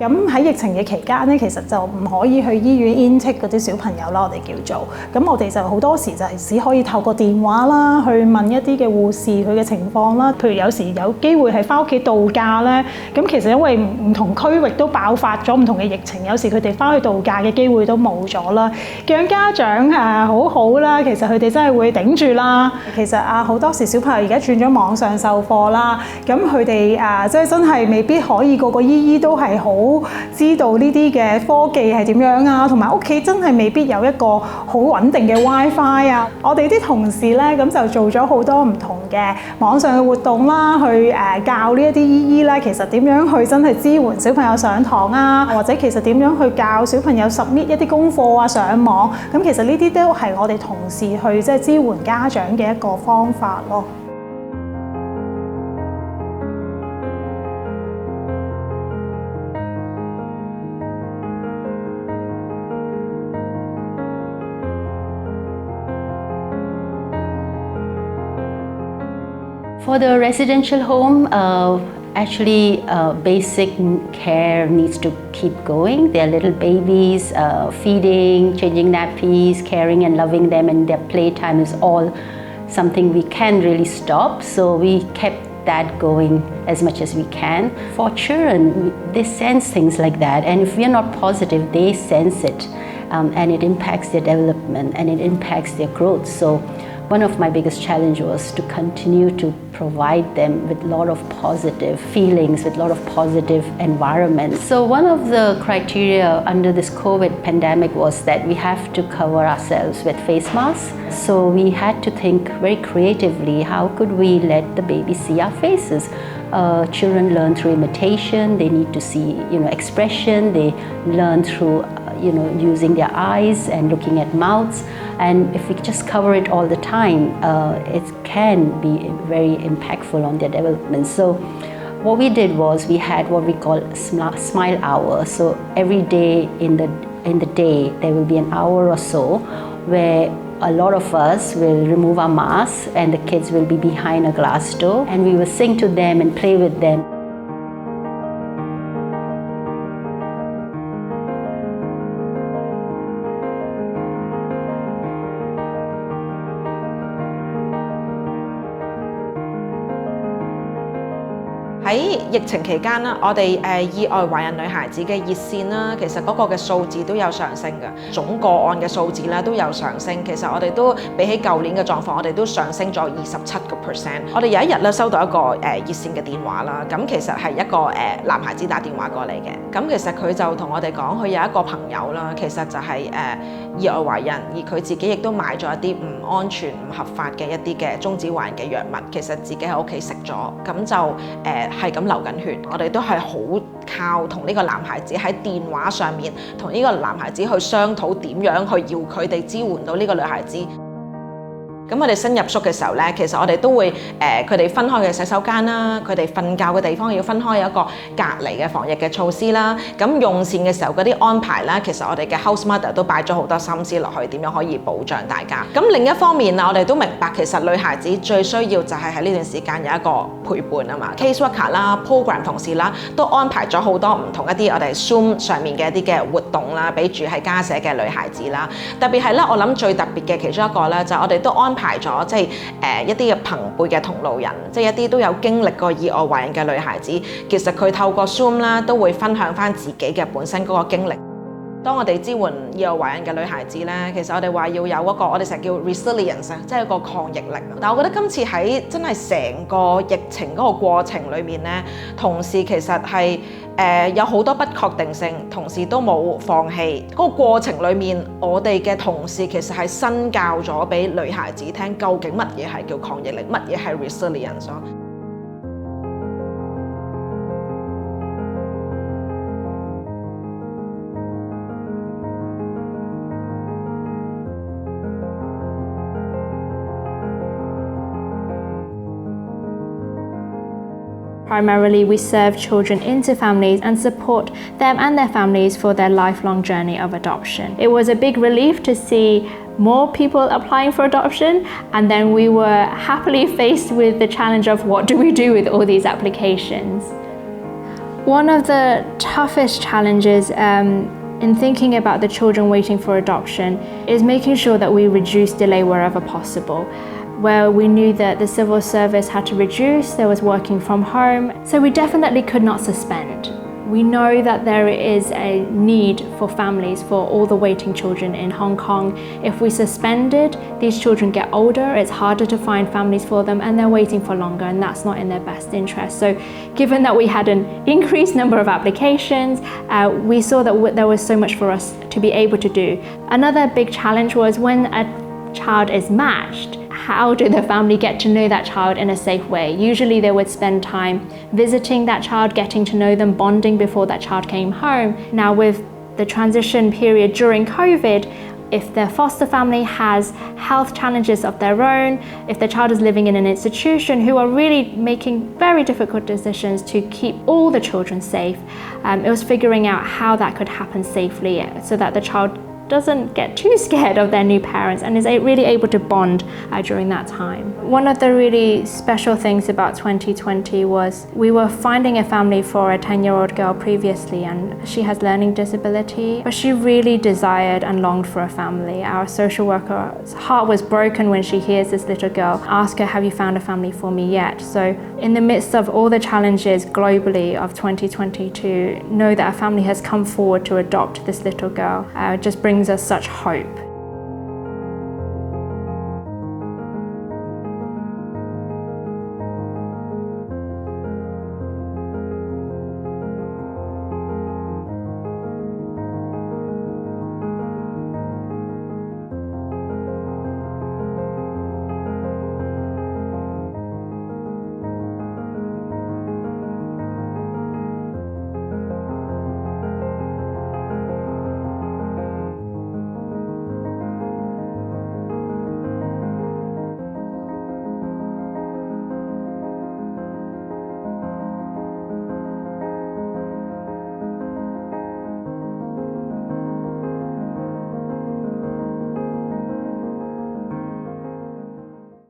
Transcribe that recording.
咁喺疫情嘅期間咧，其實就唔可以去醫院 intake 嗰啲小朋友啦，我哋叫做。咁我哋就好多時就係只可以透過電話啦，去問一啲嘅護士佢嘅情況啦。譬如有時有機會係翻屋企度假咧，咁其實因為唔同區域都爆發咗唔同嘅疫情，有時佢哋翻去度假嘅機會都冇咗啦。讓家長好好啦，其實佢哋真係會頂住啦。其實好多時小朋友而家轉咗網上授課啦，咁佢哋即係真係未必可以個個姨姨都係好知道呢啲嘅科技係點樣啊，同埋屋企真係未必有一個好穩定嘅 WiFi 啊。我哋啲同事咧咁就做咗好多唔同嘅網上嘅活動啦，去教呢一啲姨姨咧，其實點樣去真係支援小朋友上堂啊，或者其實點樣去教小朋友 submit 一啲功課啊上網。咁其實呢啲都係我哋同事去即係支援家長嘅一個方法咯。For the residential home, actually basic care needs to keep going. They're little babies, feeding, changing nappies, caring and loving them, and their playtime is all something we can really stop. So we kept that going as much as we can. For children, they sense things like that, and if we are not positive, they sense it, and it impacts their development and it impacts their growth. So one of my biggest challenges was to continue to provide them with a lot of positive feelings, with a lot of positive environments. So one of the criteria under this COVID pandemic was that we have to cover ourselves with face masks. So we had to think very creatively, how could we let the baby see our faces? Children learn through imitation, they need to see expression, they learn through using their eyes and looking at mouths. And if we just cover it all the time, it can be very impactful on their development. So what we did was we had what we call smile hour. So every day in the day, there will be an hour or so where a lot of us will remove our masks and the kids will be behind a glass door, and we will sing to them and play with them. 喺疫情期間啦，我哋意外懷孕女孩子嘅熱線啦，其實嗰個嘅數字都有上升嘅，總個案嘅數字咧都有上升。其實我哋都比起舊年嘅狀況，我哋都上升咗27%。我哋有一日咧收到一個熱線嘅電話啦，咁其實係一個男孩子打電話過嚟嘅。咁其實佢就同我哋講，佢有一個朋友啦，其實就係意外懷孕，而佢自己亦都買咗一啲唔安全、唔合法嘅一啲嘅終止懷孕嘅藥物，其實自己喺屋企食咗，咁就係咁流緊血。我哋都係好靠同呢個男孩子喺電話上面同呢個男孩子去商討點樣去要佢哋支援到呢個女孩子。咁我哋新入宿嘅時候咧，其實我哋都會佢哋分開嘅洗手間啦，佢哋瞓覺嘅地方要分開有一個隔離嘅防疫嘅措施啦。咁用膳嘅時候嗰啲安排啦，其實我哋嘅 house mother 都擺咗好多心思落去，點樣可以保障大家。咁另一方面啊，我哋都明白其實女孩子最需要就係喺呢段時間有一個陪伴啊嘛。case worker 啦、program 同事啦，都安排咗好多唔同一啲我哋 Zoom 上面嘅一啲嘅活動啦，俾住喺家舍嘅女孩子啦。特別係咧，我諗最特別嘅其中一個咧，就係我哋都安排咗即係一啲嘅朋輩嘅同路人，即係一啲都有經歷過意外懷孕嘅女孩子，其實佢透過 Zoom 啦，都會分享翻自己嘅本身嗰個經歷。當我哋支援意外懷孕嘅女孩子咧，其實我哋話要有一個我哋成日叫 resilience 即係一個抗逆力。但係我覺得今次喺真係成個疫情嗰個過程裏面咧，同事其實係有好多不確定性，同事都冇放棄。嗰個過程裏面，我哋嘅同事其實係新教咗俾女孩子聽，究竟乜嘢係叫抗逆力，乜嘢係 resilience。Primarily, we serve children into families and support them and their families for their lifelong journey of adoption. It was a big relief to see more people applying for adoption, and then we were happily faced with the challenge of what do we do with all these applications. One of the toughest challenges in thinking about the children waiting for adoption is making sure that we reduce delay wherever possible. Where we knew that the civil service had to reduce, there was working from home, so we definitely could not suspend. We know that there is a need for families for all the waiting children in Hong Kong. If we suspended, these children get older, it's harder to find families for them, and they're waiting for longer, and that's not in their best interest. So given that we had an increased number of applications, we saw that there was so much for us to be able to do. Another big challenge was when a child is matched, how do the family get to know that child in a safe way? Usually they would spend time visiting that child, getting to know them, bonding before that child came home. Now with the transition period during COVID, if their foster family has health challenges of their own, if the child is living in an institution who are really making very difficult decisions to keep all the children safe, it was figuring out how that could happen safely so that the child doesn't get too scared of their new parents and is really able to bond during that time. One of the really special things about 2020 was we were finding a family for a 10-year-old girl previously, and she has learning disability, but she really desired and longed for a family. Our social worker's heart was broken when she hears this little girl ask her, "Have you found a family for me yet?" So in the midst of all the challenges globally of 2020, to know that a family has come forward to adopt this little girl just brings us such hope.